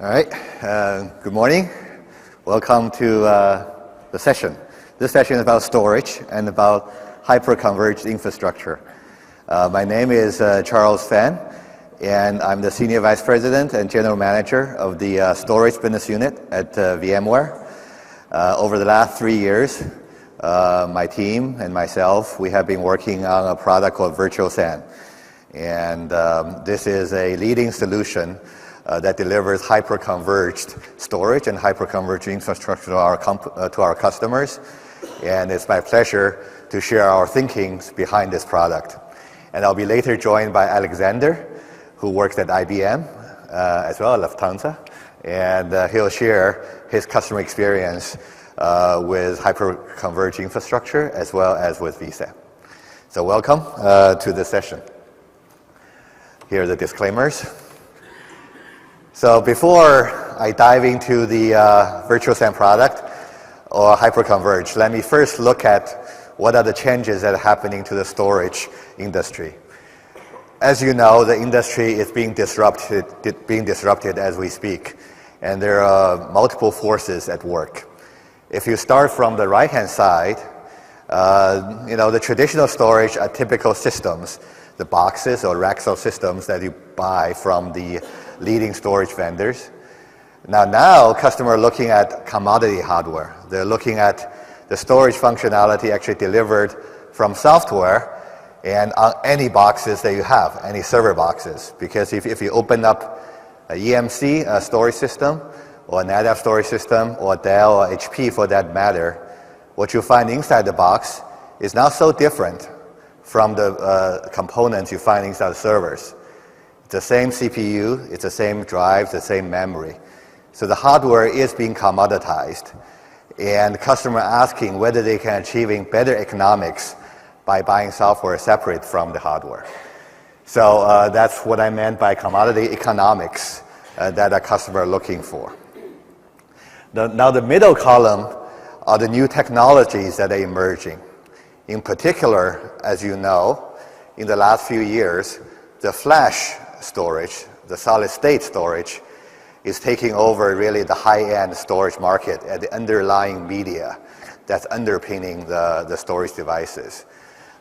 All right, good morning. Welcome to the session. This session is about storage and about hyper-converged infrastructure. My name is Charles Fan, and I'm the Senior Vice President and General Manager of the Storage Business Unit at VMware. Over the last 3 years, my team and myself, we have been working on a product called Virtual SAN. And this is a leading solution that delivers hyper-converged storage and hyper-converged infrastructure to our customers. And it's my pleasure to share our thinkings behind this product. And I'll be later joined by Alexander, who works at IBM, as well as Lufthansa. And he'll share his customer experience with hyper-converged infrastructure as well as with Vsphere. So welcome to this session. Here are the disclaimers. So before I dive into the Virtual SAN product or hyper-converged, let me first look at what are the changes that are happening to the storage industry. As you know, the industry is being disrupted as we speak, and there are multiple forces at work. If you start from the right-hand side, the traditional storage are typical systems, the boxes or racks of systems that you buy from the leading storage vendors. Now customers are looking at commodity hardware. They're looking at the storage functionality actually delivered from software and on any boxes that you have, any server boxes. Because if you open up a EMC a storage system, or a NetApp storage system, or Dell or HP for that matter, what you find inside the box is not so different from the components you find inside the servers. It's the same CPU, it's the same drive, the same memory. So the hardware is being commoditized, and customer asking whether they can achieve better economics by buying software separate from the hardware. So that's what I meant by commodity economics that a customer are looking for. Now the middle column are the new technologies that are emerging. In particular, as you know, in the last few years, the flash storage, the solid-state storage, is taking over really the high-end storage market at the underlying media that's underpinning the storage devices.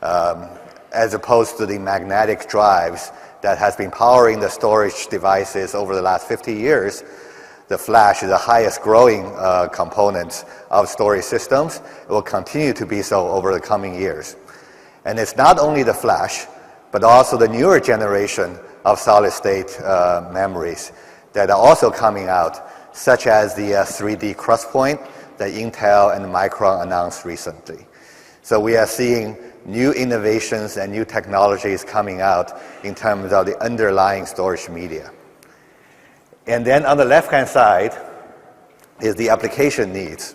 As opposed to the magnetic drives that has been powering the storage devices over the last 50 years, the flash is the highest growing component of storage systems. It will continue to be so over the coming years. And it's not only the flash, but also the newer generation of solid-state memories that are also coming out, such as the 3D XPoint that Intel and Micron announced recently. So we are seeing new innovations and new technologies coming out in terms of the underlying storage media. And then on the left-hand side is the application needs.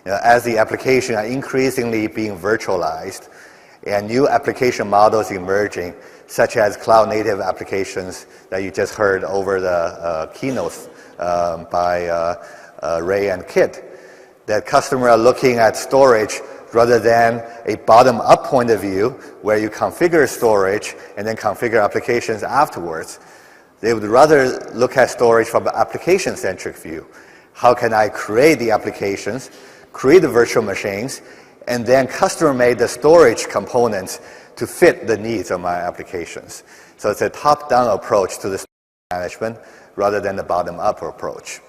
As the applications are increasingly being virtualized and new application models emerging, such as cloud-native applications that you just heard over the keynotes by Ray and Kit, that customers are looking at storage rather than a bottom-up point of view where you configure storage and then configure applications afterwards. They would rather look at storage from an application-centric view. How can I create the applications, create the virtual machines, and then custom-made the storage components to fit the needs of my applications? So it's a top-down approach to the management rather than the bottom-up approach.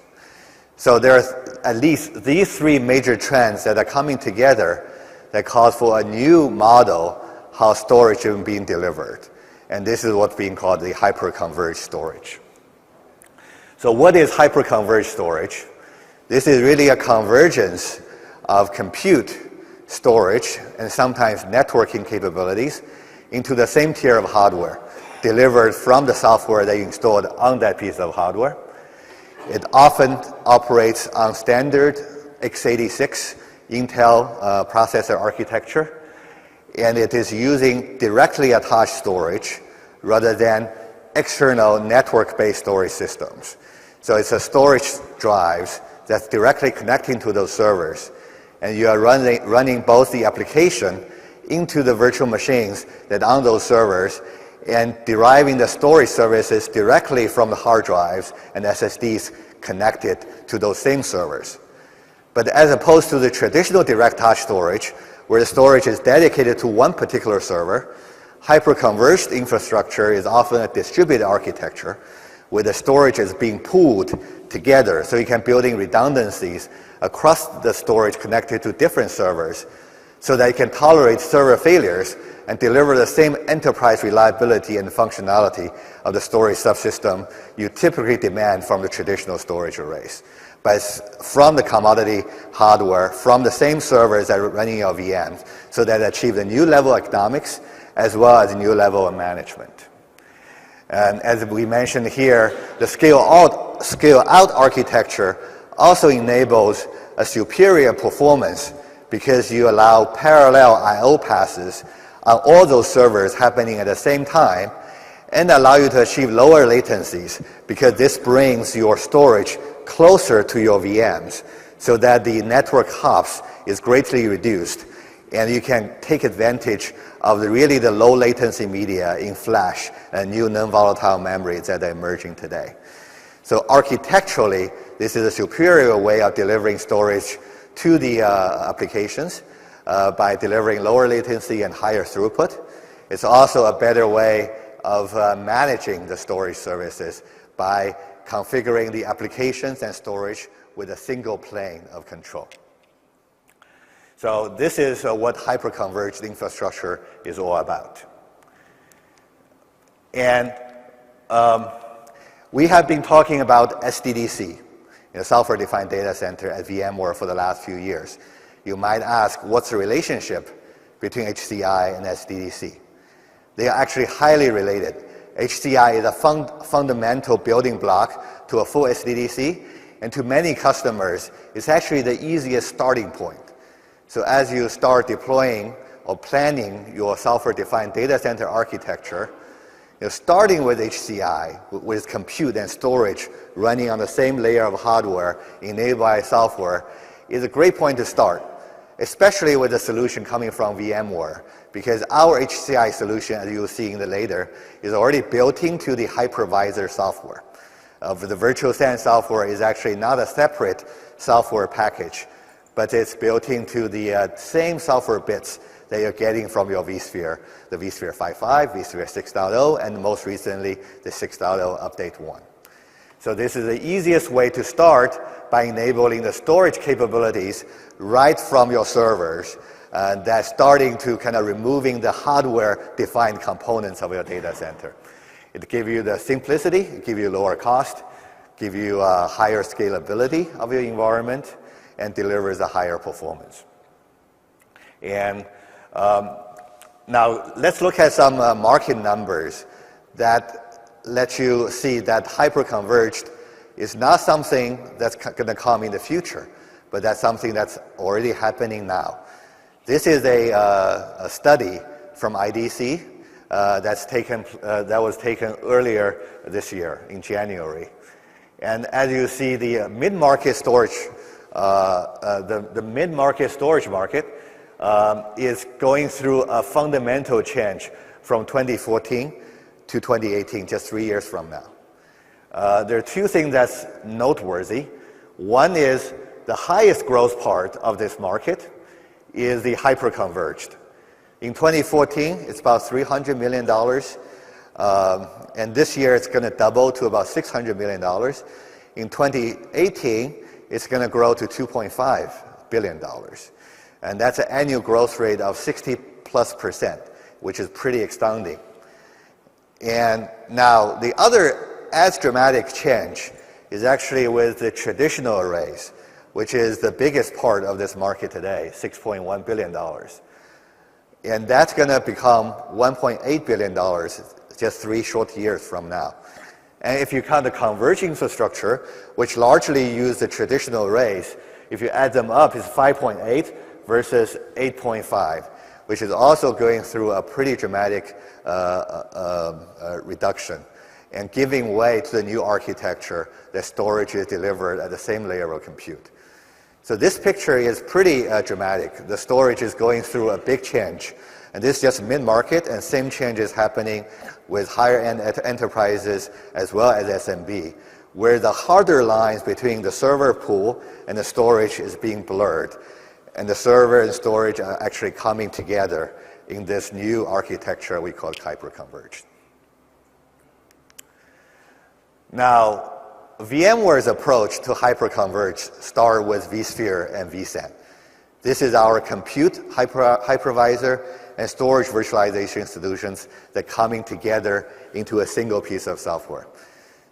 So there are at least these three major trends that are coming together that calls for a new model how storage is being delivered. And this is what's being called the hyper-converged storage. So what is hyper-converged storage? This is really a convergence of compute, storage, and sometimes networking capabilities into the same tier of hardware, delivered from the software that you installed on that piece of hardware. It often operates on standard x86 Intel processor architecture, and it is using directly attached storage rather than external network-based storage systems. So it's a storage drive that's directly connecting to those servers, and you are running both the application into the virtual machines that are on those servers, and deriving the storage services directly from the hard drives and SSDs connected to those same servers. But as opposed to the traditional direct touch storage, where the storage is dedicated to one particular server, hyper-converged infrastructure is often a distributed architecture where the storage is being pooled together, so you can build in redundancies across the storage connected to different servers so that it can tolerate server failures and deliver the same enterprise reliability and functionality of the storage subsystem you typically demand from the traditional storage arrays. But from the commodity hardware, from the same servers that are running your VMs, so that achieve a new level of economics as well as a new level of management. And as we mentioned here, the scale-out architecture also enables a superior performance because you allow parallel I/O passes on all those servers happening at the same time and allow you to achieve lower latencies because this brings your storage closer to your VMs so that the network hops is greatly reduced and you can take advantage of the low latency media in flash and new non-volatile memories that are emerging today. So architecturally, this is a superior way of delivering storage to the applications by delivering lower latency and higher throughput. It's also a better way of managing the storage services by configuring the applications and storage with a single plane of control. So this is what hyper-converged infrastructure is all about. And we have been talking about SDDC, software-defined data center at VMware for the last few years. You might ask, what's the relationship between HCI and SDDC? They are actually highly related. HCI is a fundamental building block to a full SDDC, and to many customers, it's actually the easiest starting point. So as you start deploying or planning your software-defined data center architecture, starting with HCI, with compute and storage running on the same layer of hardware enabled by software, is a great point to start, especially with a solution coming from VMware, because our HCI solution, as you'll see in the later, is already built into the hypervisor software. The virtual SAN software is actually not a separate software package, but it's built into the same software bits that you're getting from your Vsphere, the Vsphere 5.5, Vsphere 6.0, and most recently, the 6.0 Update 1. So this is the easiest way to start by enabling the storage capabilities right from your servers. That's starting to kind of removing the hardware-defined components of your data center. It gives you the simplicity, it gives you lower cost, gives you higher scalability of your environment, and delivers a higher performance. And now let's look at some market numbers that let you see that hyper-converged is not something that's going to come in the future, but that's something that's already happening now. This is a study from IDC that was taken earlier this year in January. And as you see, the mid-market storage, the mid-market storage market is going through a fundamental change from 2014 to 2018, just 3 years from now. There are two things that's noteworthy. One is the highest growth part of this market is the hyper-converged. In 2014, it's about $300 million. And this year, it's going to double to about $600 million. In 2018, it's going to grow to $2.5 billion. And that's an annual growth rate of 60+%, which is pretty astounding. And now, the other as dramatic change is actually with the traditional arrays, which is the biggest part of this market today, $6.1 billion. And that's going to become $1.8 billion just 3 short years from now. And if you count the converged infrastructure, which largely use the traditional arrays, if you add them up, it's 5.8 versus 8.5, which is also going through a pretty dramatic reduction and giving way to the new architecture that storage is delivered at the same layer of compute. So this picture is pretty dramatic. The storage is going through a big change. And this is just mid-market, and same change is happening with higher-end enterprises as well as SMB, where the harder lines between the server pool and the storage is being blurred. And the server and storage are actually coming together in this new architecture we call hyper-converged. Now, VMware's approach to hyper-converged started with Vsphere and vSAN. This is our compute hypervisor and storage virtualization solutions that are coming together into a single piece of software.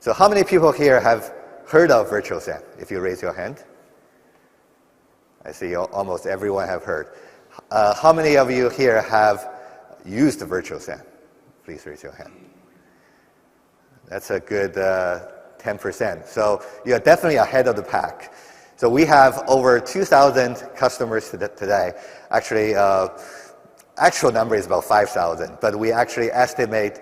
So how many people here have heard of Virtual SAN? If you raise your hand. I see almost everyone have heard. How many of you here have used Virtual SAN? Please raise your hand. That's a good 10%. So you're definitely ahead of the pack. So we have over 2,000 customers today. Actually, actual number is about 5,000, but we actually estimate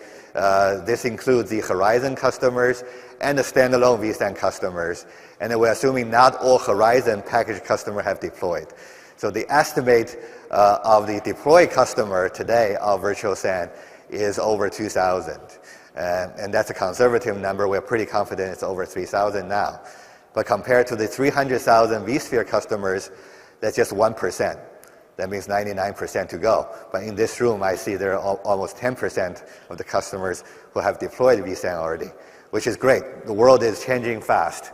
this includes the Horizon customers and the standalone vSAN customers. And then we're assuming not all Horizon package customers have deployed. So the estimate of the deployed customer today of Virtual SAN is over 2,000. And that's a conservative number. We're pretty confident it's over 3,000 now. But compared to the 300,000 vSphere customers, that's just 1%. That means 99% to go. But in this room, I see there are almost 10% of the customers who have deployed vSAN already, which is great. The world is changing fast.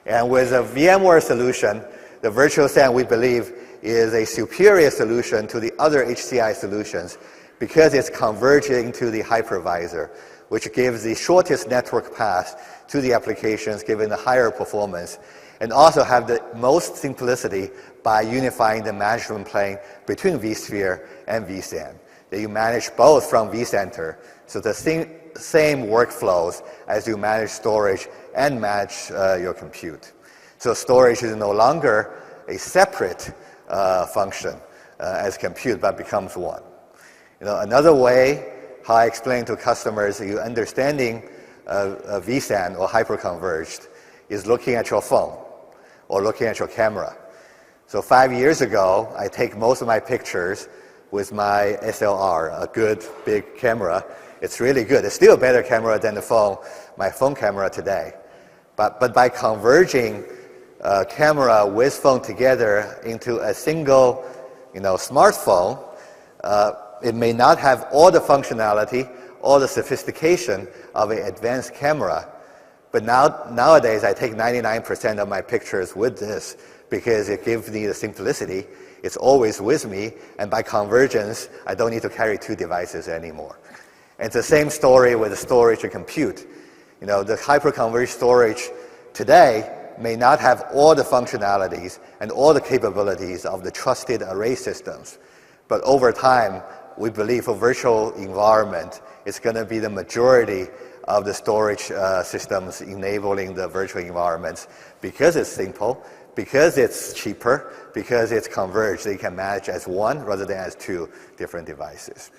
And with a VMware solution, the Virtual SAN, we believe, is a superior solution to the other HCI solutions because it's converging to the hypervisor, which gives the shortest network path to the applications, given the higher performance, and also have the most simplicity by unifying the management plane between vSphere and vSAN. That you manage both from vCenter, so the same workflows as you manage storage and manage your compute. So storage is no longer a separate function as compute, but becomes one. Another way how I explain to customers you understanding vSAN or hyper-converged is looking at your phone or looking at your camera. So 5 years ago, I take most of my pictures with my SLR, a good big camera. It's really good. It's still a better camera than my phone camera today. But by converging camera with phone together into a single smartphone, it may not have all the functionality, all the sophistication of an advanced camera. But nowadays, I take 99% of my pictures with this because it gives me the simplicity. It's always with me. And by convergence, I don't need to carry two devices anymore. And it's the same story with the storage and compute. The hyper-converged storage today may not have all the functionalities and all the capabilities of the trusted array systems. But over time, we believe for virtual environment, it's going to be the majority of the storage systems enabling the virtual environments because it's simple, because it's cheaper, because it's converged. They can manage as one rather than as two different devices.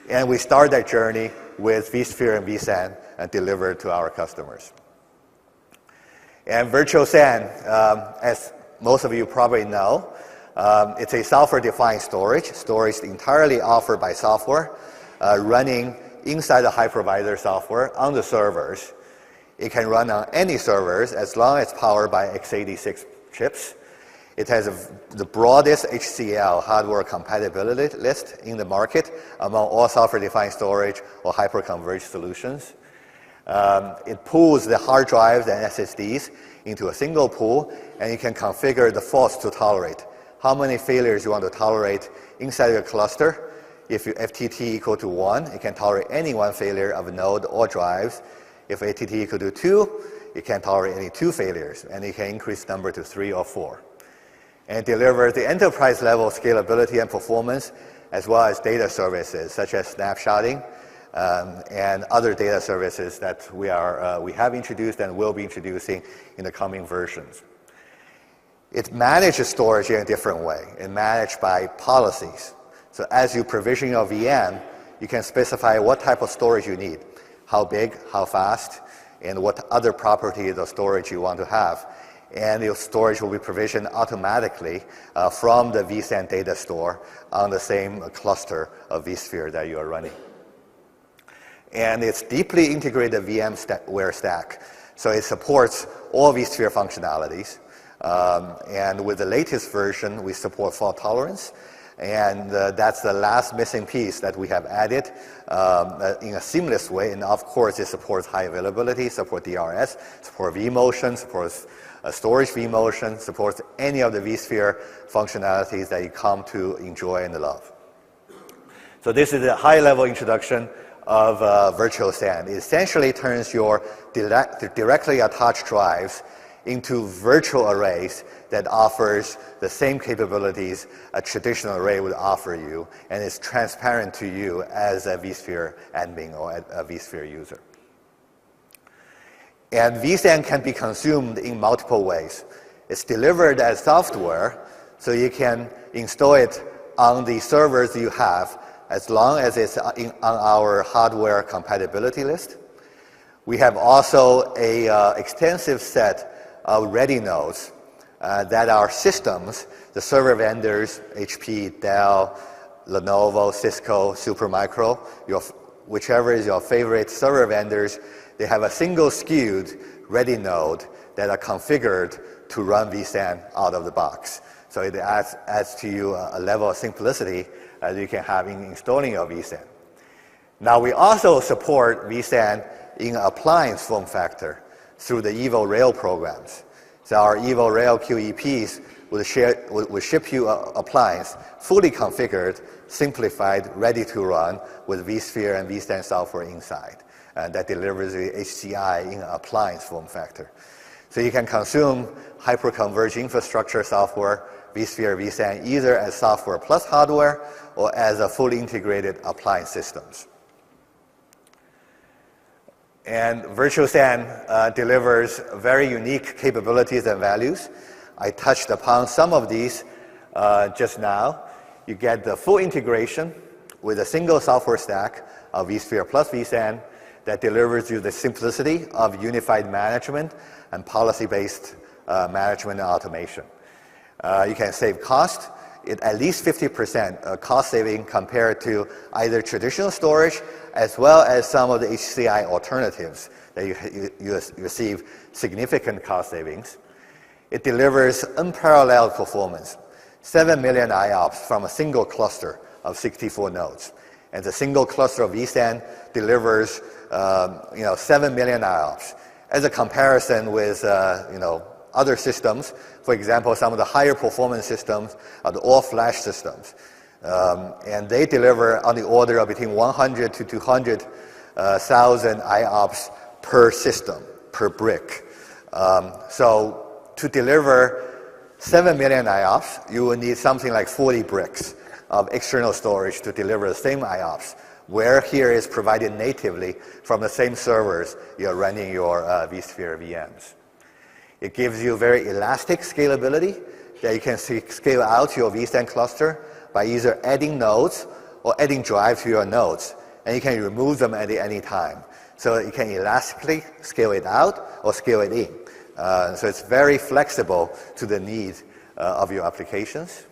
And we start that journey with vSphere and vSAN and deliver to our customers. And Virtual SAN, as most of you probably know, it's a software-defined storage entirely offered by software, running inside the hypervisor software on the servers. It can run on any servers as long as powered by x86 chips. It has the broadest HCL hardware compatibility list in the market among all software-defined storage or hyper-converged solutions. It pools the hard drives and SSDs into a single pool, and you can configure the faults to tolerate. How many failures you want to tolerate inside your cluster. If your FTT equal to 1, it can tolerate any one failure of a node or drives. If ATT equal to 2, it can tolerate any 2 failures, and it can increase the number to 3 or 4. And it delivers the enterprise-level scalability and performance, as well as data services, such as snapshotting and other data services that we have introduced and will be introducing in the coming versions. It manages storage in a different way. It's managed by policies. So as you provision your VM, you can specify what type of storage you need, how big, how fast, and what other properties of storage you want to have. And your storage will be provisioned automatically from the vSAN data store on the same cluster of vSphere that you are running. And it's deeply integrated VMware stack. So it supports all Vsphere functionalities. And with the latest version, we support fault tolerance. And that's the last missing piece that we have added in a seamless way. And of course, it supports high availability, supports DRS, supports vMotion, supports storage vMotion, supports any of the Vsphere functionalities that you come to enjoy and love. So this is a high-level introduction of Virtual SAN. It essentially turns your directly attached drives into virtual arrays that offers the same capabilities a traditional array would offer you, and is transparent to you as a Vsphere admin or a Vsphere user. And vSAN can be consumed in multiple ways. It's delivered as software, so you can install it on the servers you have as long as it's on our hardware compatibility list. We have also an extensive set of ready nodes that are systems, the server vendors, HP, Dell, Lenovo, Cisco, Supermicro, whichever is your favorite server vendors, they have a single SKU'd ready node that are configured to run vSAN out of the box. So it adds to you a level of simplicity that you can have in installing your vSAN. Now we also support vSAN in appliance form factor through the EvoRail programs. So our EvoRail QEPs will ship you an appliance fully configured, simplified, ready to run with Vsphere and vSAN software inside. And that delivers the HCI in appliance form factor. So you can consume hyper-converged infrastructure software, Vsphere, vSAN, either as software plus hardware or as a fully integrated appliance systems. And Virtual SAN delivers very unique capabilities and values. I touched upon some of these just now. You get the full integration with a single software stack of Vsphere plus vSAN that delivers you the simplicity of unified management and policy-based management and automation. You can save cost, at least 50% cost saving compared to either traditional storage as well as some of the HCI alternatives that you receive significant cost savings. It delivers unparalleled performance, 7 million IOPS from a single cluster of 64 nodes. And the single cluster of vSAN delivers 7 million IOPS. As a comparison with other systems, for example, some of the higher performance systems are the all-flash systems. And they deliver on the order of between 100 to 200,000 IOPS per system, per brick. So to deliver 7 million IOPS, you will need something like 40 bricks of external storage to deliver the same IOPS, where here is provided natively from the same servers you're running your Vsphere VMs. It gives you very elastic scalability that you can scale out your vSAN cluster by either adding nodes or adding drives to your nodes, and you can remove them at any time. So you can elastically scale it out or scale it in. So it's very flexible to the needs of your applications.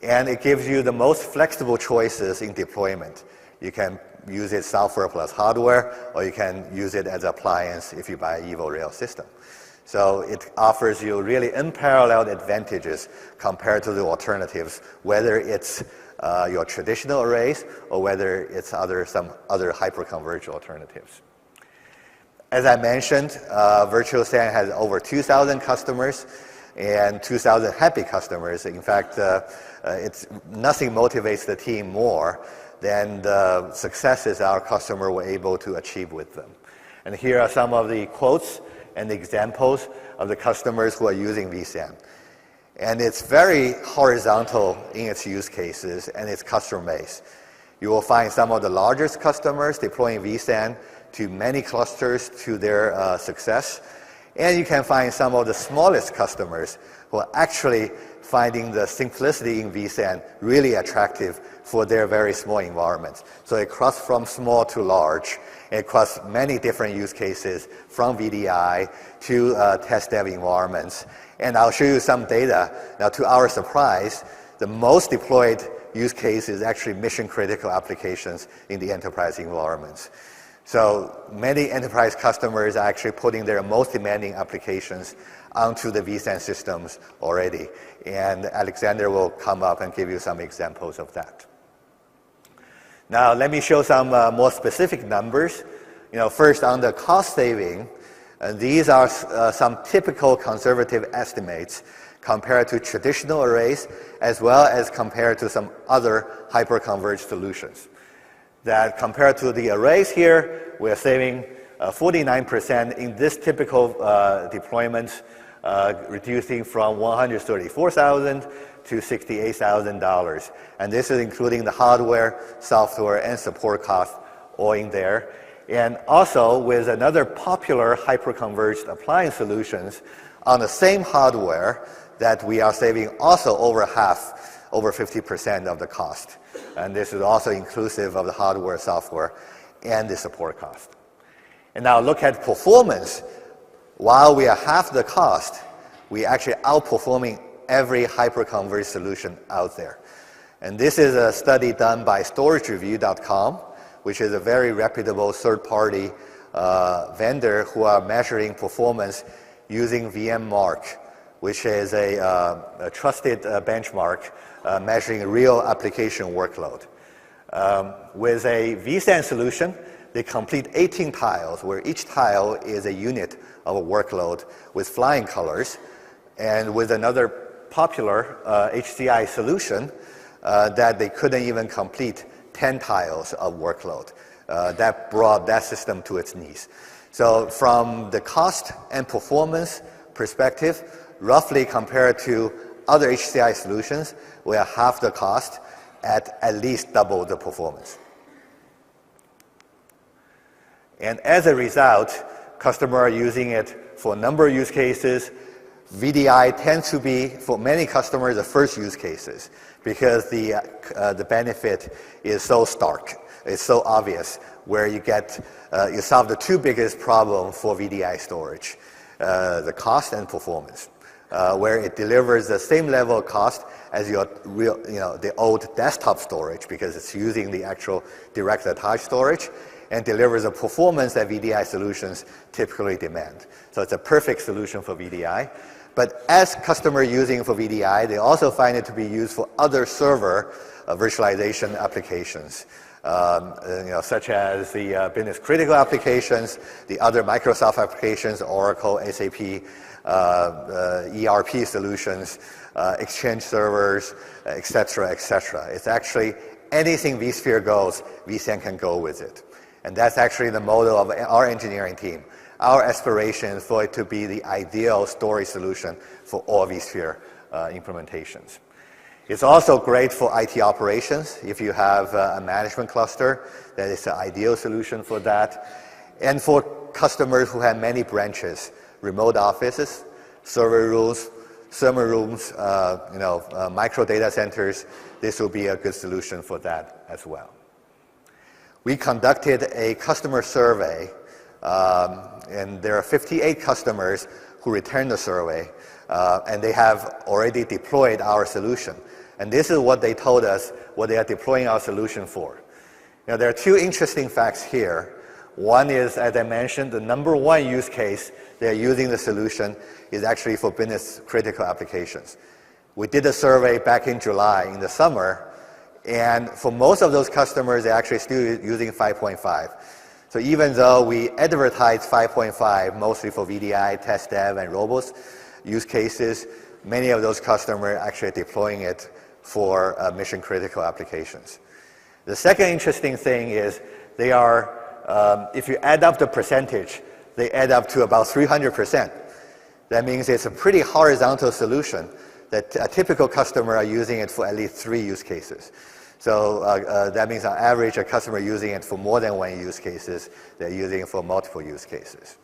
And it gives you the most flexible choices in deployment. You can use it software plus hardware, or you can use it as an appliance if you buy an EvoRail system. So it offers you really unparalleled advantages compared to the alternatives, whether it's your traditional arrays or whether it's some other hyper-converged alternatives. As I mentioned, Virtual SAN has over 2,000 customers and 2,000 happy customers. In fact, nothing motivates the team more than the successes our customer were able to achieve with them. And here are some of the quotes and examples of the customers who are using vSAN. And it's very horizontal in its use cases and its customer base. You will find some of the largest customers deploying vSAN to many clusters to their success. And you can find some of the smallest customers who are actually finding the simplicity in vSAN really attractive for their very small environments. So it crosses from small to large. It crosses many different use cases from VDI to test dev environments. And I'll show you some data. Now, to our surprise, the most deployed use case is actually mission-critical applications in the enterprise environments. So many enterprise customers are actually putting their most demanding applications onto the vSAN systems already. And Alexander will come up and give you some examples of that. Now, let me show some more specific numbers. First on the cost saving, these are some typical conservative estimates compared to traditional arrays, as well as compared to some other hyper-converged solutions. That compared to the arrays here, we're saving 49% in this typical deployment, reducing from $134,000 to $68,000. And this is including the hardware, software, and support costs all in there. And also with another popular hyper-converged appliance solutions on the same hardware that we are saving also over half, over 50% of the cost. And this is also inclusive of the hardware, software, and the support cost. And now look at performance. While we are half the cost, we actually outperforming every hyper-converged solution out there. And this is a study done by StorageReview.com, which is a very reputable third-party vendor who are measuring performance using VMmark, which is a trusted benchmark measuring real application workload. With a vSAN solution, they complete 18 tiles, where each tile is a unit of a workload with flying colors. And with another popular HCI solution, that they couldn't even complete 10 tiles of workload. That brought that system to its knees. So from the cost and performance perspective, roughly compared to other HCI solutions, we are half the cost at least double the performance. And as a result, customers are using it for a number of use cases. VDI tends to be, for many customers, the first use cases because the benefit is so stark. It's so obvious where you solve the two biggest problems for VDI storage, the cost and performance, where it delivers the same level of cost as your real, the old desktop storage because it's using the actual direct attached storage, and delivers a performance that VDI solutions typically demand. So it's a perfect solution for VDI. But as customers using it for VDI, they also find it to be used for other server virtualization applications, such as the business critical applications, the other Microsoft applications, Oracle, SAP, ERP solutions, Exchange servers, et cetera, et cetera. It's actually anything Vsphere goes, vSAN can go with it. And that's actually the motto of our engineering team. Our aspiration is for it to be the ideal storage solution for all Vsphere implementations. It's also great for IT operations. If you have a management cluster, that is the ideal solution for that. And for customers who have many branches, remote offices, server rooms, micro data centers, this will be a good solution for that as well. We conducted a customer survey, and there are 58 customers who returned the survey, and they have already deployed our solution. And this is what they told us what they are deploying our solution for. Now, there are two interesting facts here. One is, as I mentioned, the number one use case they're using the solution is actually for business critical applications. We did a survey back in July in the summer, and for most of those customers, they're actually still using 5.5. So even though we advertise 5.5 mostly for VDI, test dev, and robust use cases, many of those customers are actually deploying it for mission critical applications. The second interesting thing is they are, if you add up the percentage, they add up to about 300%. That means it's a pretty horizontal solution that a typical customer are using it for at least 3 use cases. So that means on average, a customer using it for more than 1 use cases, they're using it for multiple use cases.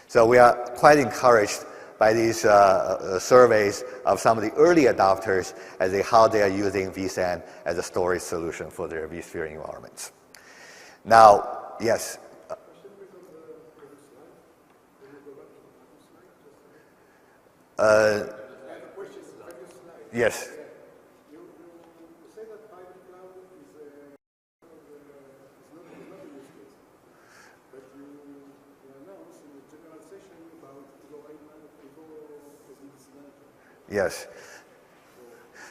So we are quite encouraged by these surveys of some of the early adopters as to how they are using vSAN as a storage solution for their vSphere environments. Now, yes. Yes. Yes.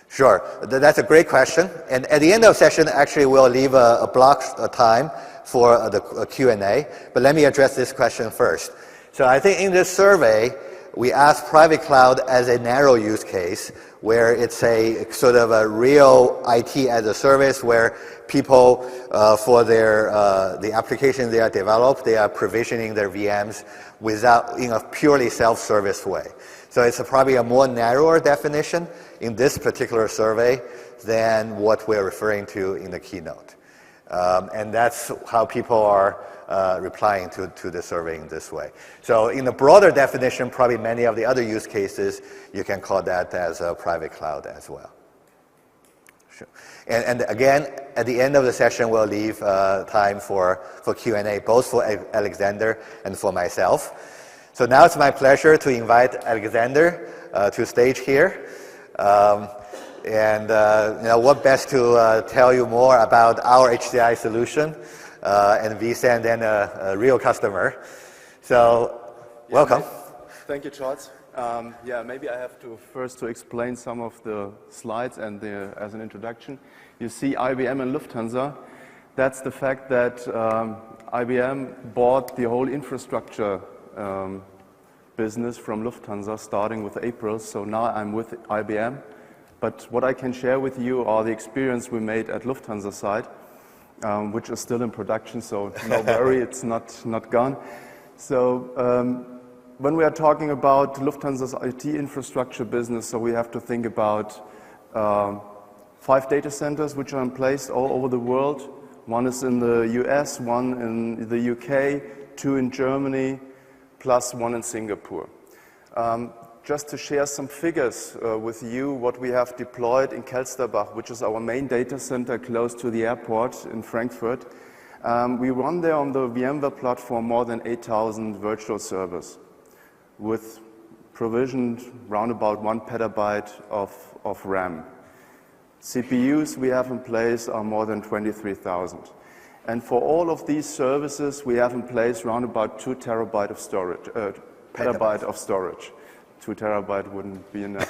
Sure. That's a great question. And at the end of the session, actually, we'll leave a block time for the Q&A. But let me address this question first. So I think in this survey, we asked private cloud as a narrow use case, where it's a sort of a real IT as a service, where people, for their the applications they are developed, they are provisioning their VMs without in a purely self-service way. So it's probably a more narrower definition in this particular survey than what we're referring to in the keynote. And that's how people are replying to the survey in this way. So in the broader definition, probably many of the other use cases, you can call that as a private cloud as well. Sure. And again, at the end of the session, we'll leave time for Q&A, both for Alexander and for myself. So now it's my pleasure to invite Alexander to stage here. What best to tell you more about our HCI solution and vSAN than a real customer. So, welcome. Thank you, Charles. Maybe I have to first explain some of the slides and as an introduction. You see IBM and Lufthansa. That's the fact that IBM bought the whole infrastructure business from Lufthansa starting with April. So now I'm with IBM. But what I can share with you are the experience we made at Lufthansa side, which is still in production, so no worry, it's not gone. So when we are talking about Lufthansa's IT infrastructure business, so we have to think about 5 data centers which are in place all over the world. One is in the US, one in the UK, 2 in Germany, plus 1 in Singapore. Just to share some figures with you, what we have deployed in Kelsterbach, which is our main data center close to the airport in Frankfurt. We run there on the VMware platform more than 8,000 virtual servers with provisioned round about 1 petabyte of RAM. CPUs we have in place are more than 23,000. And for all of these services, we have in place round about 2 terabyte of storage, petabyte of storage. 2 terabyte wouldn't be enough.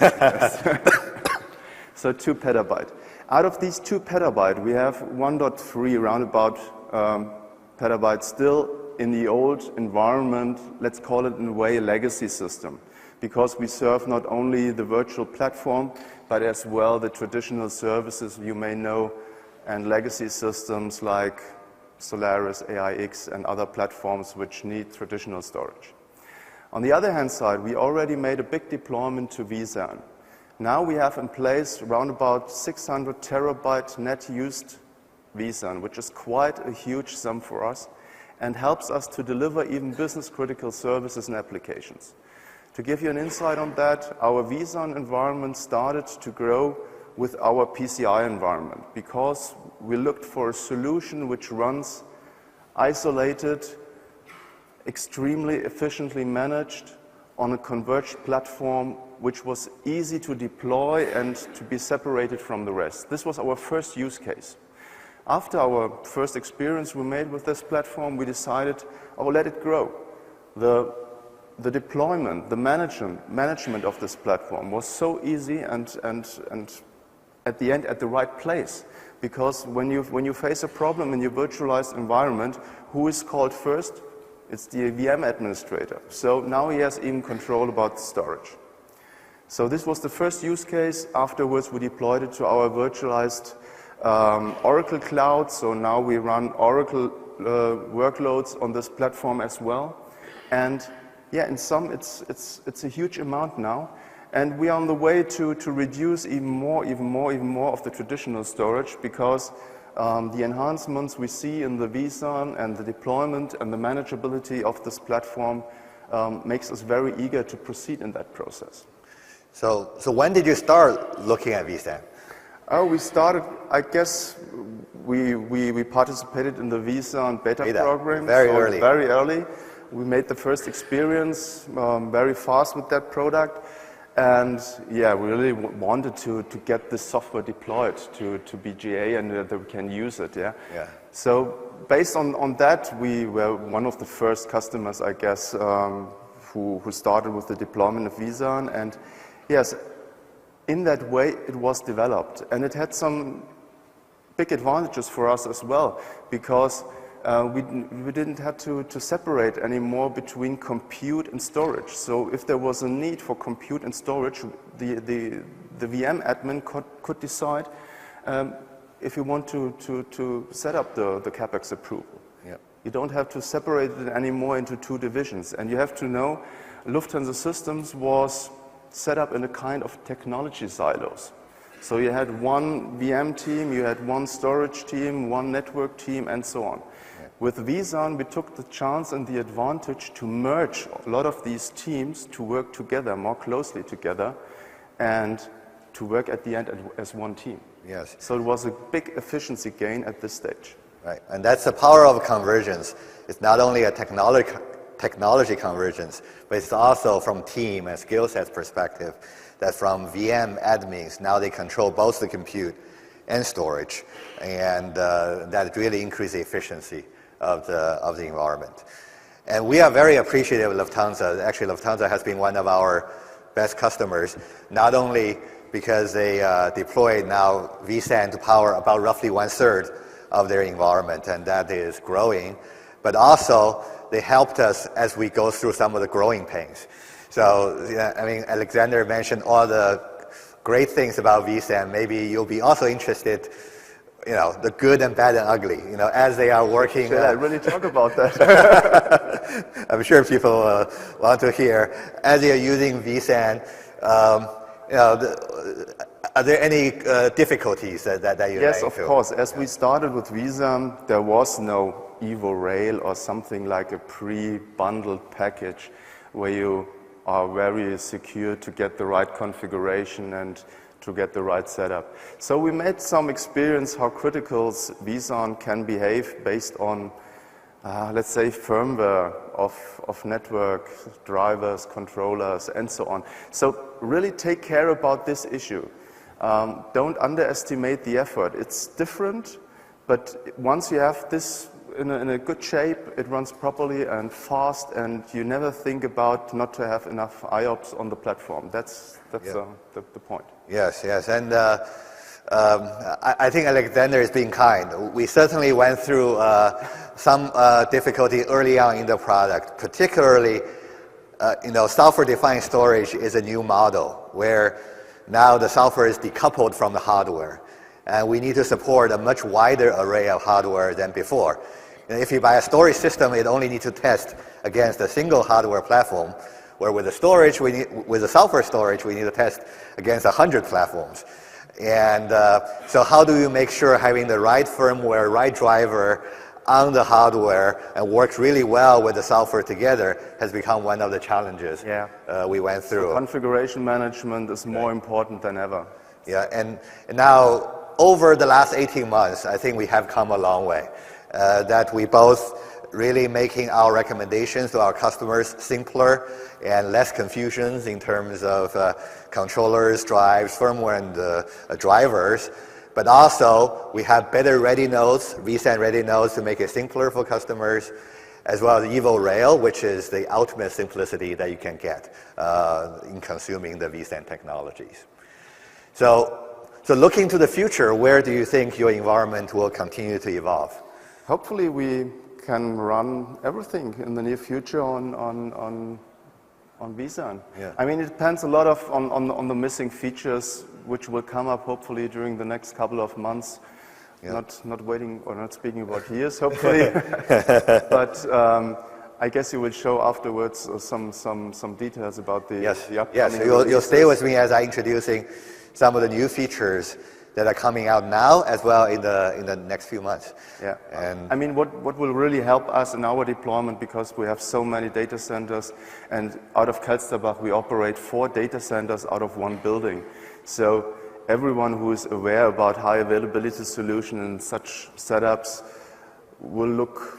So 2 petabyte. Out of these 2 petabyte, we have 1.3 round about petabyte still in the old environment, let's call it in a way a legacy system, because we serve not only the virtual platform, but as well the traditional services you may know and legacy systems like Solaris, AIX, and other platforms which need traditional storage. On the other hand side, we already made a big deployment to vSAN. Now we have in place around about 600 terabyte net used vSAN, which is quite a huge sum for us and helps us to deliver even business critical services and applications. To give you an insight on that, our vSAN environment started to grow with our PCI environment because we looked for a solution which runs isolated, extremely efficiently managed on a converged platform which was easy to deploy and to be separated from the rest. This was our first use case. After our first experience we made with this platform, we decided, let it grow. The deployment, the management of this platform was so easy and at the end at the right place. Because when you face a problem in your virtualized environment, who is called first? It's the VM administrator. So now he has even control about the storage. So this was the first use case. Afterwards, we deployed it to our virtualized Oracle cloud. So now we run Oracle workloads on this platform as well. And in sum, it's a huge amount now. And we are on the way to reduce even more of the traditional storage because the enhancements we see in the vSAN and the deployment and the manageability of this platform makes us very eager to proceed in that process. So when did you start looking at vSAN? We started, I guess, we participated in the vSAN beta program. Very early. Very early. We made the first experience very fast with that product. And we really wanted to get this software deployed to be GA and that we can use it. So based on that, we were one of the first customers, I guess, who started with the deployment of vSAN. And yes, in that way it was developed. And it had some big advantages for us as well, because we didn't have to separate anymore between compute and storage. So if there was a need for compute and storage, the VM admin could decide if you want to set up the CapEx approval. Yep. You don't have to separate it anymore into two divisions. And you have to know, Lufthansa Systems was set up in a kind of technology silos. So you had one VM team, you had one storage team, one network team, and so on. Yeah. With vSAN, we took the chance and the advantage to merge a lot of these teams to work together, more closely together, and to work at the end as one team. Yes. So it was a big efficiency gain at this stage. Right, and that's the power of convergence. It's not only a technology convergence, but it's also from team and skill sets perspective, that from VM admins, now they control both the compute and storage, and that really increases the efficiency of the environment. And we are very appreciative of Lufthansa. Actually, Lufthansa has been one of our best customers, not only because they deploy now vSAN to power about roughly 1/3 of their environment, and that is growing, but also they helped us as we go through some of the growing pains. So, yeah, I mean, Alexander mentioned all the great things about vSAN. Maybe you'll be also interested, you know, the good and bad and ugly, you know, as they are working. Should I really talk about that? I'm sure people want to hear. As you're using vSAN, you know, are there any difficulties that you Yes, ran of into? course. As we started with vSAN, there was no Evo Rail or something like a pre-bundled package where you are very secure to get the right configuration and to get the right setup. So we made some experience how critical vSAN can behave based on, let's say, firmware of network, drivers, controllers, and so on. So really take care about this issue. Don't underestimate the effort. It's different, but once you have this in a good shape, it runs properly and fast, and you never think about not to have enough IOPS on the platform. That's Yeah. the point. Yes, yes, and I think Alexander is being kind. We certainly went through some difficulty early on in the product, particularly, you know, software-defined storage is a new model where now the software is decoupled from the hardware, and we need to support a much wider array of hardware than before. And if you buy a storage system, it only needs to test against a single hardware platform, where with the storage, with the software storage, we need to test against 100 platforms. And so how do you make sure having the right firmware, right driver on the hardware and works really well with the software together has become one of the challenges we went through. So configuration management is more important than ever. Yeah, and now over the last 18 months, I think we have come a long way. That we both really making our recommendations to our customers simpler and less confusions in terms of controllers, drives, firmware, and drivers. But also, we have better ready nodes, vSAN ready nodes to make it simpler for customers, as well as Evo Rail, which is the ultimate simplicity that you can get in consuming the vSAN technologies. So looking to the future, where do you think your environment will continue to evolve? Hopefully we can run everything in the near future on vSAN. Yeah. I mean, it depends a lot on the missing features which will come up hopefully during the next couple of months. Yeah. Not waiting or not speaking about years, hopefully. But I guess you will show afterwards some details about the upcoming. Yes, you'll stay with me as I'm introducing some of the new features that are coming out now as well in the next few months. Yeah, and I mean, what will really help us in our deployment, because we have so many data centers, and out of Kelsterbach we operate 4 data centers out of 1 building. So everyone who is aware about high availability solution in such setups will look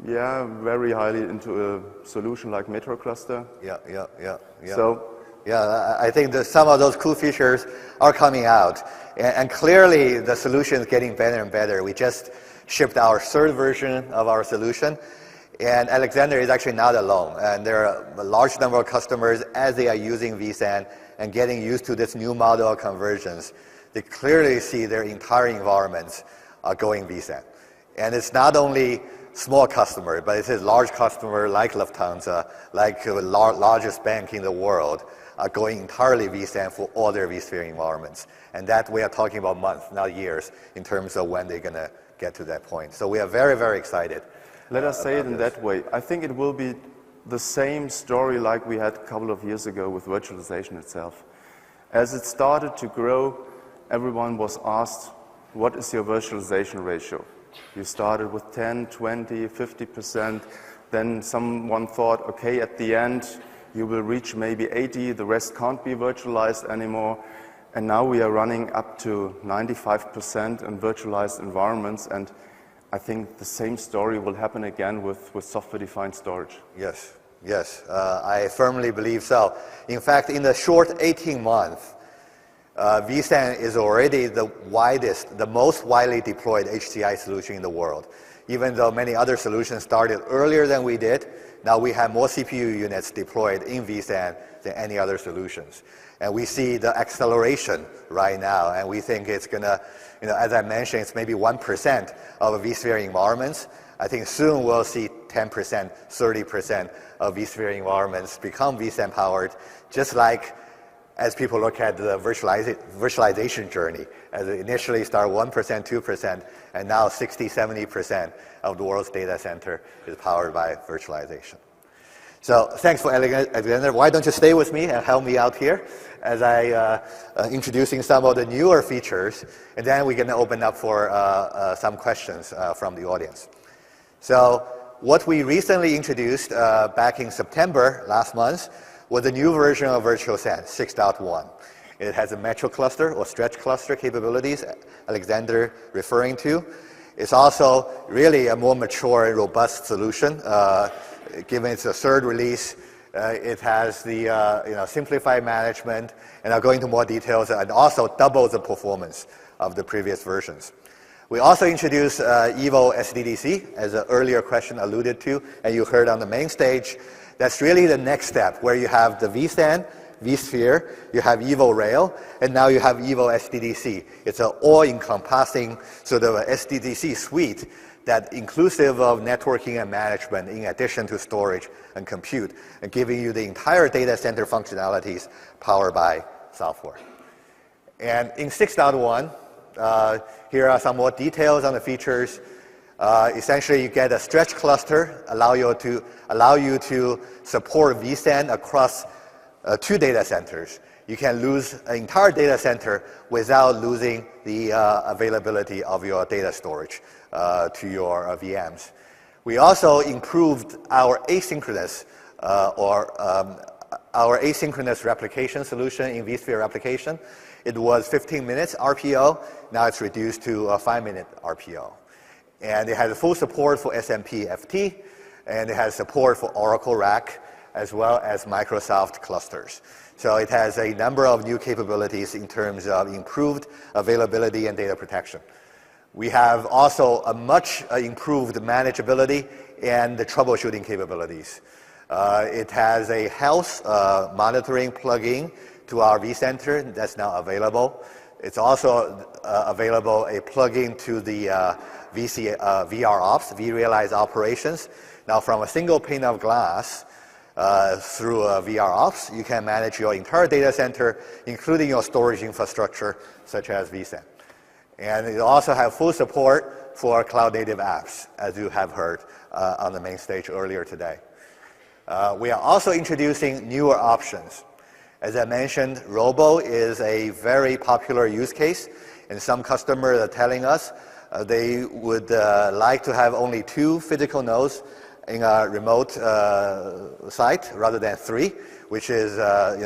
very highly into a solution like Metro Cluster. Yeah. So. Yeah, I think that some of those cool features are coming out, and clearly the solution is getting better and better. We just shipped our 3rd version of our solution, And Alexander is actually not alone. And there are a large number of customers, as they are using vSAN and getting used to this new model of convergence, they clearly see their entire environments going vSAN. And it's not only small customer, but it's a large customer like Lufthansa, like the largest bank in the world, are going entirely vSAN for all their vSphere environments. And that we are talking about months, not years, in terms of when they're going to get to that point. So we are very, very excited. Let us say it in that way. I think it will be the same story like we had a couple of years ago with virtualization itself. As it started to grow, everyone was asked, what is your virtualization ratio? You started with 10, 20, 50%. Then someone thought, okay, at the end, you will reach maybe 80, the rest can't be virtualized anymore. And now we are running up to 95% in virtualized environments. And I think the same story will happen again with software-defined storage. Yes, yes, I firmly believe so. In fact, in the short 18 months, vSAN is already the most widely deployed HCI solution in the world. Even though many other solutions started earlier than we did, now we have more CPU units deployed in vSAN than any other solutions. And we see the acceleration right now, and we think it's going to, as I mentioned, it's maybe 1% of vSphere environments. I think soon we'll see 10%, 30% of vSphere environments become vSAN powered, just like as people look at the virtualization journey, as it initially started 1%, 2%, and now 60, 70% of the world's data center is powered by virtualization. So thanks for Alexander. Why don't you stay with me and help me out here as I introducing some of the newer features, and then we're going to open up for some questions from the audience. So what we recently introduced back in September last month was a new version of Virtual SAN 6.1. It has a metro cluster or stretch cluster capabilities Alexander referring to. It's also really a more mature and robust solution. Given it's a third release, it has the simplified management, and I'll go into more details, and also doubles the performance of the previous versions. We also introduced Evo SDDC, as an earlier question alluded to, and you heard on the main stage. That's really the next step, where you have the vSAN, Vsphere, you have Evo Rail, and now you have Evo SDDC. It's an all-encompassing sort of a SDDC suite that inclusive of networking and management in addition to storage and compute, and giving you the entire data center functionalities powered by software. And in 6.1, here are some more details on the features. Essentially, you get a stretch cluster, allow you to support vSAN across 2 data centers. You can lose an entire data center without losing the availability of your data storage to your VMs. We also improved our asynchronous replication solution in Vsphere replication. It was 15 minutes RPO. Now it's reduced to a 5-minute RPO. And it has full support for SMP-FT, and it has support for Oracle RAC, as well as Microsoft clusters. So it has a number of new capabilities in terms of improved availability and data protection. We have also a much improved manageability and the troubleshooting capabilities. It has a health monitoring plugin to our vCenter that's now available. It's also available a plugin to the VR Ops, vRealize operations. Now from a single pane of glass through VR Ops, you can manage your entire data center, including your storage infrastructure, such as vSAN. And it also has full support for cloud-native apps, as you have heard on the main stage earlier today. We are also introducing newer options. As I mentioned, Robo is a very popular use case, and some customers are telling us they would like to have only 2 physical nodes in a remote site rather than 3, which is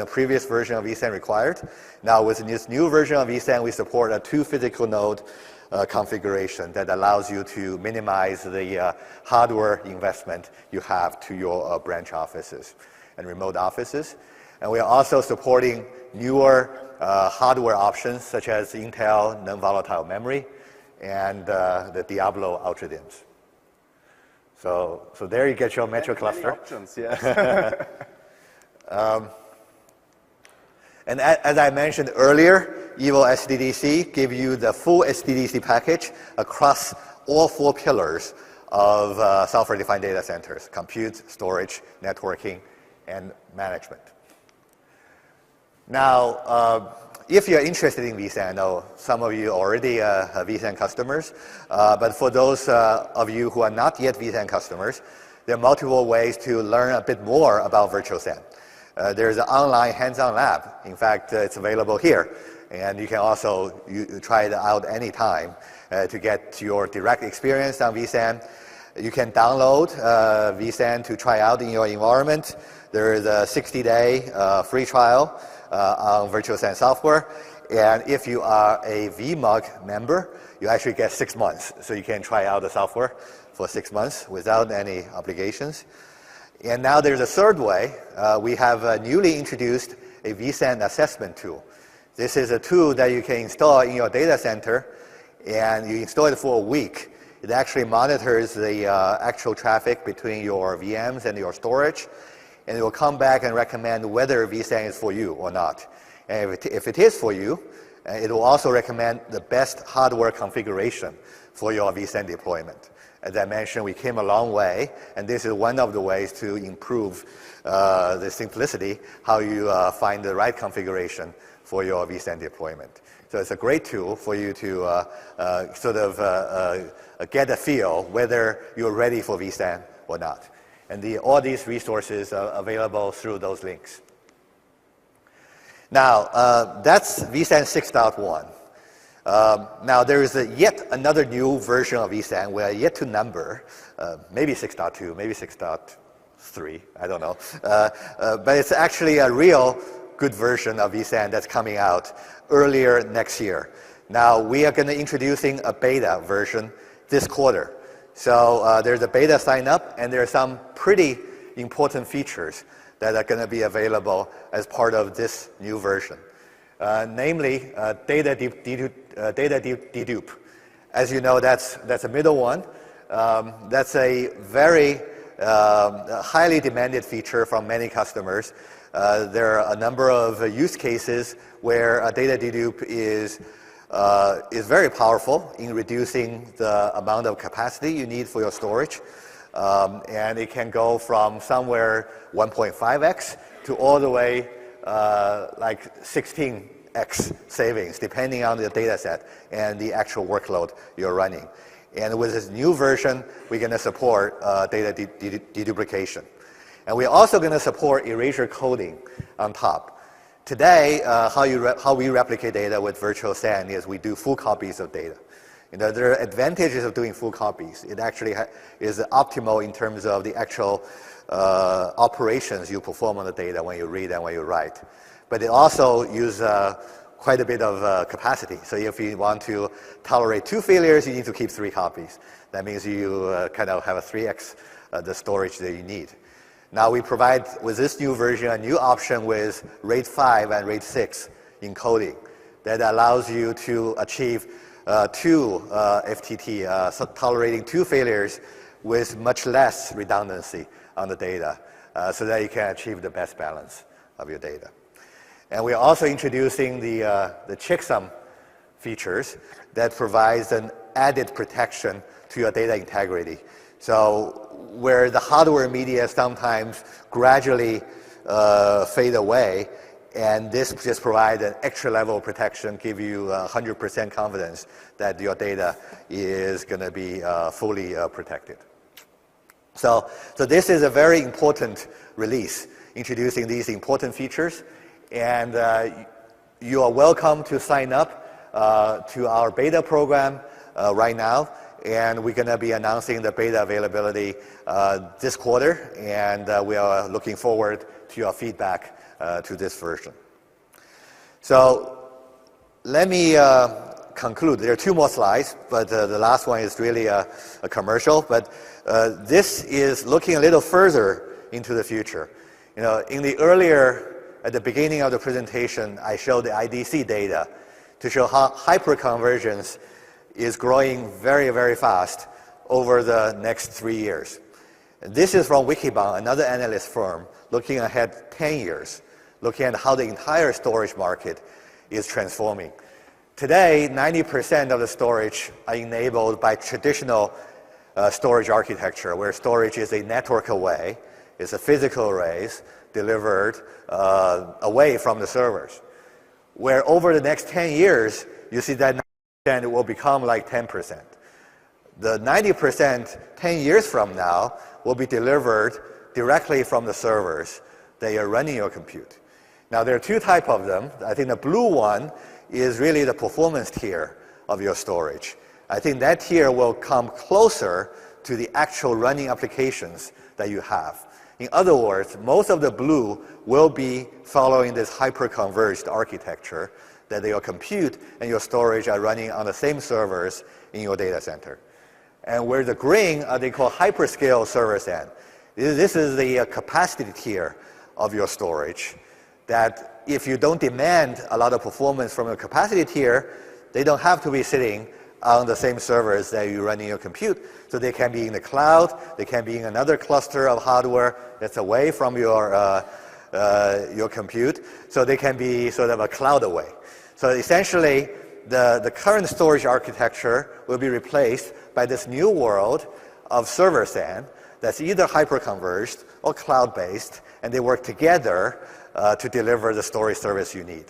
previous version of vSAN required. Now with this new version of vSAN, we support a 2 physical node configuration that allows you to minimize the hardware investment you have to your branch offices and remote offices. And we are also supporting newer hardware options such as Intel non-volatile memory and the Diablo Ultra DIMMs. So there you get your metro cluster. Many options, yes. And as I mentioned earlier, Evo SDDC give you the full SDDC package across all 4 pillars of software-defined data centers: compute, storage, networking, and management. Now, if you're interested in vSAN, I know some of you already are vSAN customers, but for those of you who are not yet vSAN customers, there are multiple ways to learn a bit more about virtual SAN. There's an online hands-on lab. In fact, it's available here. And you can also try it out anytime to get your direct experience on vSAN. You can download vSAN to try out in your environment. There is a 60-day free trial on virtual SAN software. And if you are a VMUG member, you actually get 6 months. So you can try out the software for 6 months without any obligations. And now there's a third way. We have newly introduced a vSAN assessment tool. This is a tool that you can install in your data center, and you install it for a week. It actually monitors the actual traffic between your VMs and your storage, and it will come back and recommend whether vSAN is for you or not. And if it is for you, it will also recommend the best hardware configuration for your vSAN deployment. As I mentioned, we came a long way, and this is one of the ways to improve the simplicity, how you find the right configuration for your vSAN deployment. So it's a great tool for you to sort of get a feel whether you're ready for vSAN or not. And all these resources are available through those links. Now, that's vSAN 6.1. Now, there is yet another new version of vSAN we are yet to number, maybe 6.2, maybe 6.3, I don't know. But it's actually a real good version of vSAN that's coming out earlier next year. Now, we are going to be introducing a beta version this quarter. So there's a beta sign up, and there are some pretty important features that are going to be available as part of this new version. Namely, data dedupe. As you know, that's a middle one. That's a very highly demanded feature from many customers. There are a number of use cases where data dedupe is very powerful in reducing the amount of capacity you need for your storage. And it can go from somewhere 1.5x to all the way like 16x savings, depending on the data set and the actual workload you're running. And with this new version, we're going to support data deduplication. And we're also going to support erasure coding on top. Today, how we replicate data with virtual SAN is we do full copies of data. You know, there are advantages of doing full copies. It actually is optimal in terms of the actual operations you perform on the data when you read and when you write. But it also uses quite a bit of capacity. So if you want to tolerate 2 failures, you need to keep 3 copies. That means you kind of have a 3x the storage that you need. Now we provide, with this new version, a new option with RAID 5 and RAID 6 encoding that allows you to achieve 2 FTT, so tolerating 2 failures with much less redundancy on the data, so that you can achieve the best balance of your data. And we're also introducing the checksum features that provides an added protection to your data integrity. So where the hardware media sometimes gradually fade away, and this just provides an extra level of protection, give you 100% confidence that your data is going to be fully protected. So this is a very important release, introducing these important features. And you are welcome to sign up to our beta program right now. And we're going to be announcing the beta availability this quarter. And we are looking forward to your feedback to this version. So let me conclude. There are 2 more slides, but the last one is really a commercial. But this is looking a little further into the future. You know, at the beginning of the presentation, I showed the IDC data to show how hyperconvergence is growing very, very fast over the next 3 years. This is from Wikibon, another analyst firm, looking ahead 10 years, looking at how the entire storage market is transforming. Today, 90% of the storage are enabled by traditional storage architecture, where storage is a network away, it's a physical arrays delivered away from the servers. Where over the next 10 years, you see that 90% will become like 10%. The 90% 10 years from now will be delivered directly from the servers that you're running your compute. Now, there are two types of them. I think the blue one is really the performance tier of your storage. I think that tier will come closer to the actual running applications that you have. In other words, most of the blue will be following this hyper-converged architecture that your compute and your storage are running on the same servers in your data center. And where the green are they call hyperscale server SAN. This is the capacity tier of your storage that if you don't demand a lot of performance from your capacity tier, they don't have to be sitting on the same servers that you run in your compute. So they can be in the cloud, they can be in another cluster of hardware that's away from your compute. So they can be sort of a cloud away. So essentially, the current storage architecture will be replaced by this new world of server SAN that's either hyper-converged or cloud-based, and they work together to deliver the storage service you need.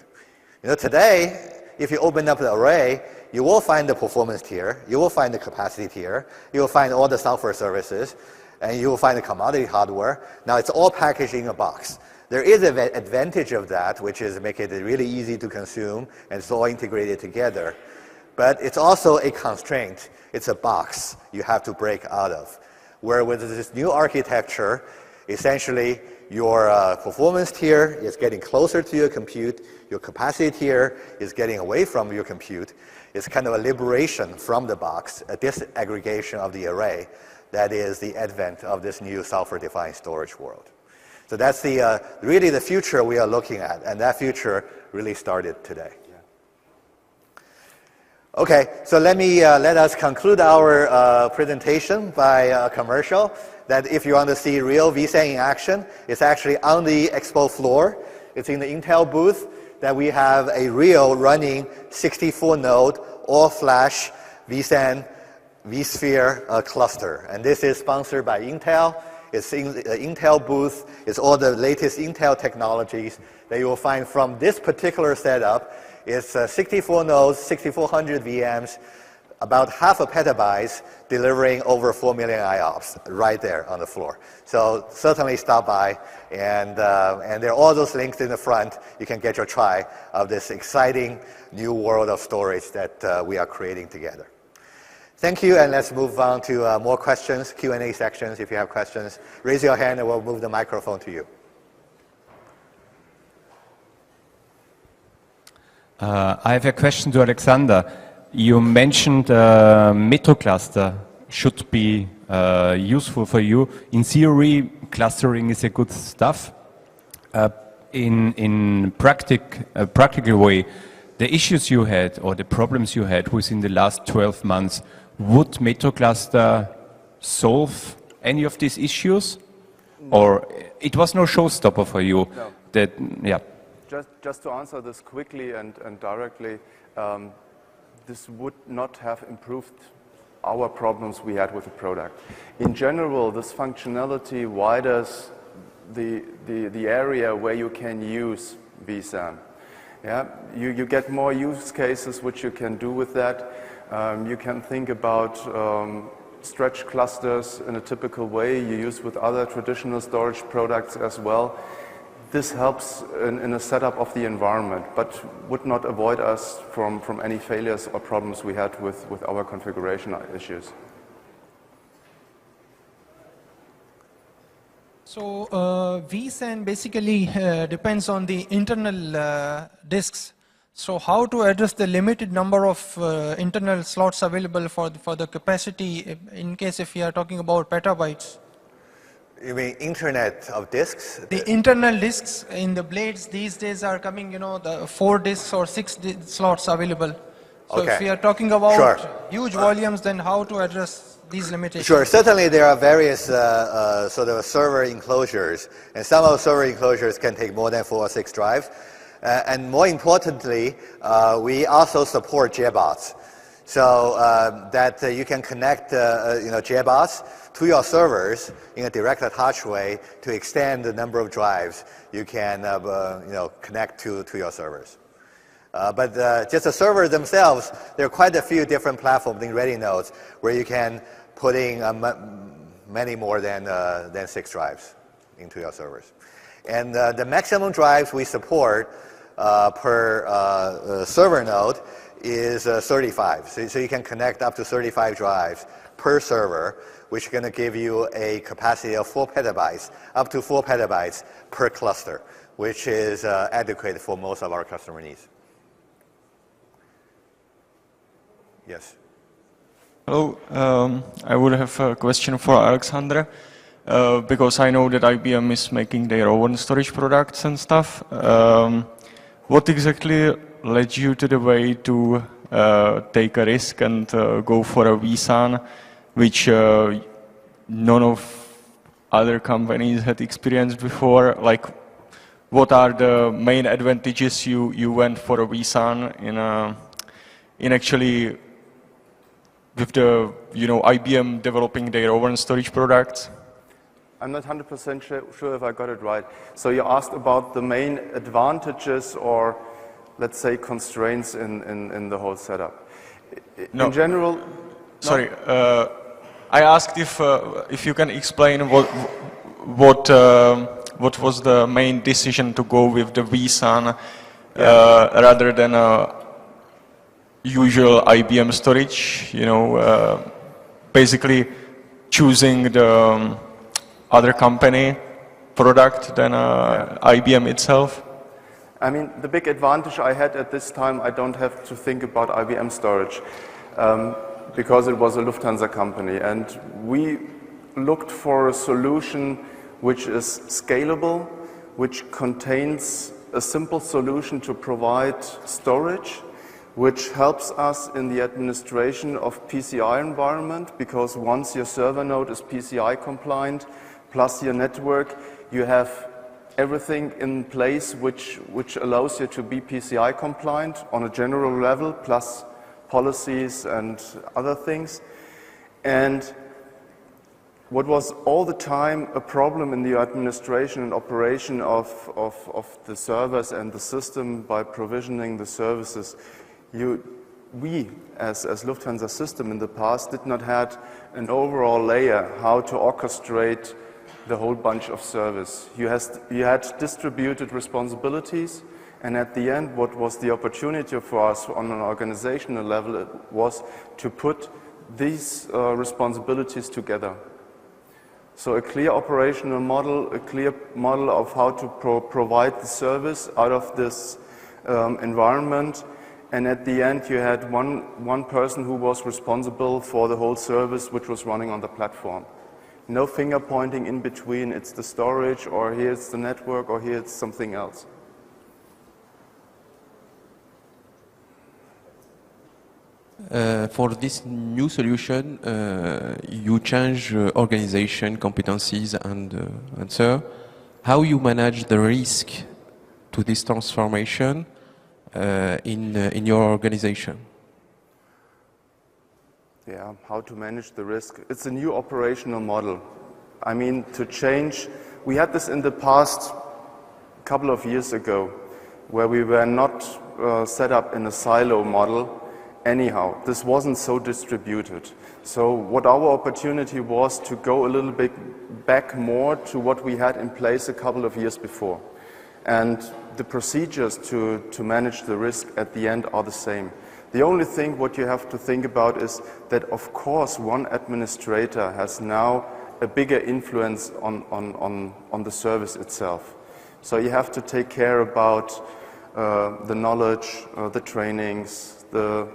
You know, today, if you open up the array, you will find the performance tier, you will find the capacity tier, you will find all the software services, and you will find the commodity hardware. Now, it's all packaged in a box. There is an advantage of that, which is make it really easy to consume, and it's all integrated together. But it's also a constraint. It's a box you have to break out of. Where with this new architecture, essentially, your performance tier is getting closer to your compute. Your capacity tier is getting away from your compute. It's kind of a liberation from the box, a disaggregation of the array. That is the advent of this new software-defined storage world. So that's the really the future we are looking at, and that future really started today. Okay, so let us conclude our presentation by a commercial that if you want to see real vSAN in action, it's actually on the expo floor. It's in the Intel booth that we have a real running 64-node all-flash vSAN Vsphere cluster. And this is sponsored by Intel. It's in the Intel booth. It's all the latest Intel technologies that you will find from this particular setup. It's 64 nodes, 6,400 VMs, about half a petabyte, delivering over 4 million IOPS right there on the floor. So certainly stop by, and there are all those links in the front. You can get your try of this exciting new world of storage that we are creating together. Thank you, and let's move on to more questions, Q&A sections. If you have questions, raise your hand and we'll move the microphone to you. I have a question to Alexander. You mentioned metro cluster should be useful for you. In theory, clustering is a good stuff. In practical way, the issues you had or the problems you had within the last 12 months, would metro cluster solve any of these issues? Or it was no showstopper for you? No. That, yeah. Just to answer this quickly and directly, this would not have improved our problems we had with the product. In general, this functionality widens the area where you can use vSAN. Yeah? You get more use cases which you can do with that. You can think about stretch clusters in a typical way you use with other traditional storage products as well. This helps in a setup of the environment, but would not avoid us from any failures or problems we had with our configuration issues. So vSAN basically depends on the internal disks. So how to address the limited number of internal slots available for the capacity in case if you are talking about petabytes? You mean internet of disks? The internal disks in the blades these days are coming, you know, the 4 disks or 6 slots available. So okay. if we are talking about sure. huge volumes, then how to address? these limitations? Sure. Certainly, there are various sort of server enclosures, and some of the server enclosures can take more than 4 or 6 drives. And more importantly, we also support JBoss, so that you can connect JBoss to your servers in a direct attach way to extend the number of drives you can connect to your servers. But just the servers themselves, there are quite a few different platforms in Ready nodes where you can put in many more than 6 drives into your servers. And the maximum drives we support per server node is 35. So you can connect up to 35 drives per server, which is going to give you a capacity of 4 petabytes, up to 4 petabytes per cluster, which is adequate for most of our customer needs. Yes. Hello. I would have a question for Alexander, because I know that IBM is making their own storage products and stuff. What exactly led you to the way to take a risk and go for a vSAN, which none of other companies had experienced before? Like, what are the main advantages you went for a vSAN in actually with the IBM developing their own storage products? I'm not 100% sure if I got it right. So you asked about the main advantages or, let's say, constraints in the whole setup. No. In general... Sorry, I asked if you can explain what was the main decision to go with the vSAN rather than a usual IBM storage, basically choosing the other company product than IBM itself? I mean, the big advantage I had at this time, I don't have to think about IBM storage because it was a Lufthansa company. And we looked for a solution which is scalable, which contains a simple solution to provide storage, which helps us in the administration of PCI environment, because once your server node is PCI compliant, plus your network, you have everything in place which allows you to be PCI compliant on a general level, plus policies and other things. And what was all the time a problem in the administration and operation of the servers and the system by provisioning the services, we, as Lufthansa system in the past, did not have an overall layer how to orchestrate the whole bunch of service. You had distributed responsibilities, and at the end, what was the opportunity for us on an organizational level was to put these responsibilities together. So a clear operational model, a clear model of how to provide the service out of this environment. And at the end, you had one person who was responsible for the whole service which was running on the platform. No finger pointing in between, it's the storage, or here it's the network, or here it's something else. For this new solution, you change organization, competencies, and so how you manage the risk to this transformation in your organization? Yeah, how to manage the risk. It's a new operational model. I mean, to change, we had this in the past couple of years ago, where we were not set up in a silo model. Anyhow, this wasn't so distributed. So what our opportunity was to go a little bit back more to what we had in place a couple of years before. And the procedures to manage the risk at the end are the same. The only thing what you have to think about is that, of course, one administrator has now a bigger influence on the service itself. So you have to take care about the knowledge, the trainings, the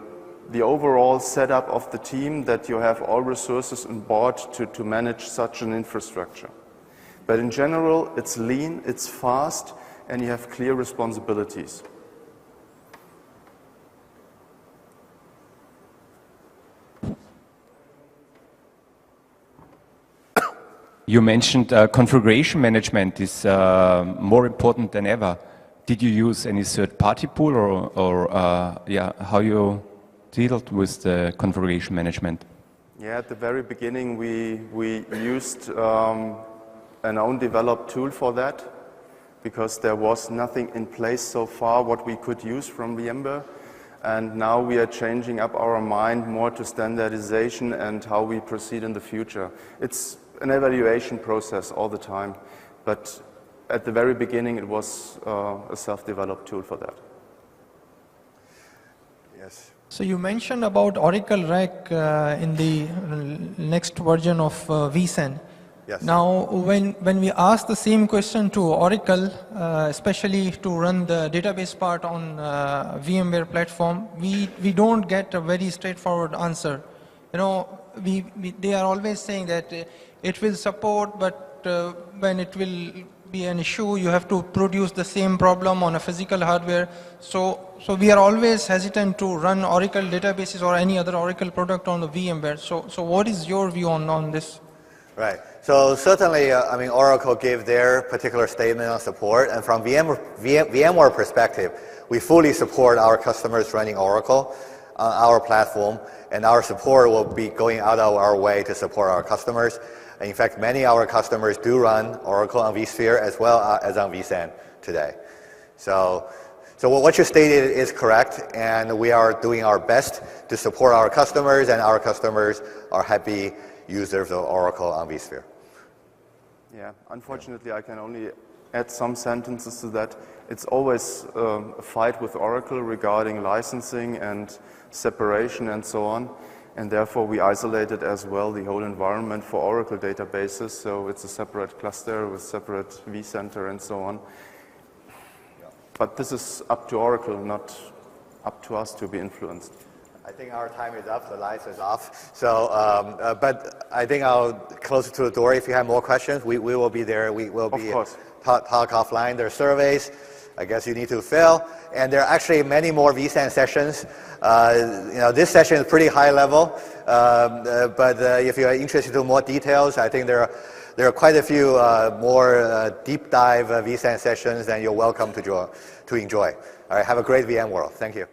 overall setup of the team, that you have all resources on board to manage such an infrastructure. But in general, it's lean, it's fast, and you have clear responsibilities. You mentioned configuration management is more important than ever. Did you use any third-party tool, or yeah, how you dealt with the configuration management? Yeah, at the very beginning we used an own developed tool for that, because there was nothing in place so far what we could use from VMware. And now we are changing up our mind more to standardization and how we proceed in the future. It's an evaluation process all the time, but at the very beginning it was a self-developed tool for that. Yes. So you mentioned about Oracle RAC in the next version of vSAN. Yes. Now, when we ask the same question to Oracle, especially to run the database part on VMware platform, we don't get a very straightforward answer. You know, they are always saying that it will support, but when it will be an issue, you have to produce the same problem on a physical hardware. So we are always hesitant to run Oracle databases or any other Oracle product on the VMware. So what is your view on this? Right. So certainly, I mean, Oracle gave their particular statement on support, and from VMware perspective, we fully support our customers running Oracle on our platform, and our support will be going out of our way to support our customers. In fact, many of our customers do run Oracle on vSphere as well as on vSAN today. So what you stated is correct, and we are doing our best to support our customers, and our customers are happy users of Oracle on vSphere. Yeah, unfortunately I can only add some sentences to that. It's always a fight with Oracle regarding licensing and separation and so on, and therefore we isolated as well the whole environment for Oracle databases, so it's a separate cluster with separate vCenter and so on. But this is up to Oracle, not up to us to be influenced. I think our time is up, the lights is off. So, but I think I'll close it to the door. If you have more questions, we will be there. We will be talk offline. There are surveys, I guess you need to fill. And there are actually many more vSAN sessions. You know, this session is pretty high level, but if you're interested in more details, I think there are quite a few more deep dive vSAN sessions, and you're welcome to enjoy. All right, have a great VMworld. Thank you.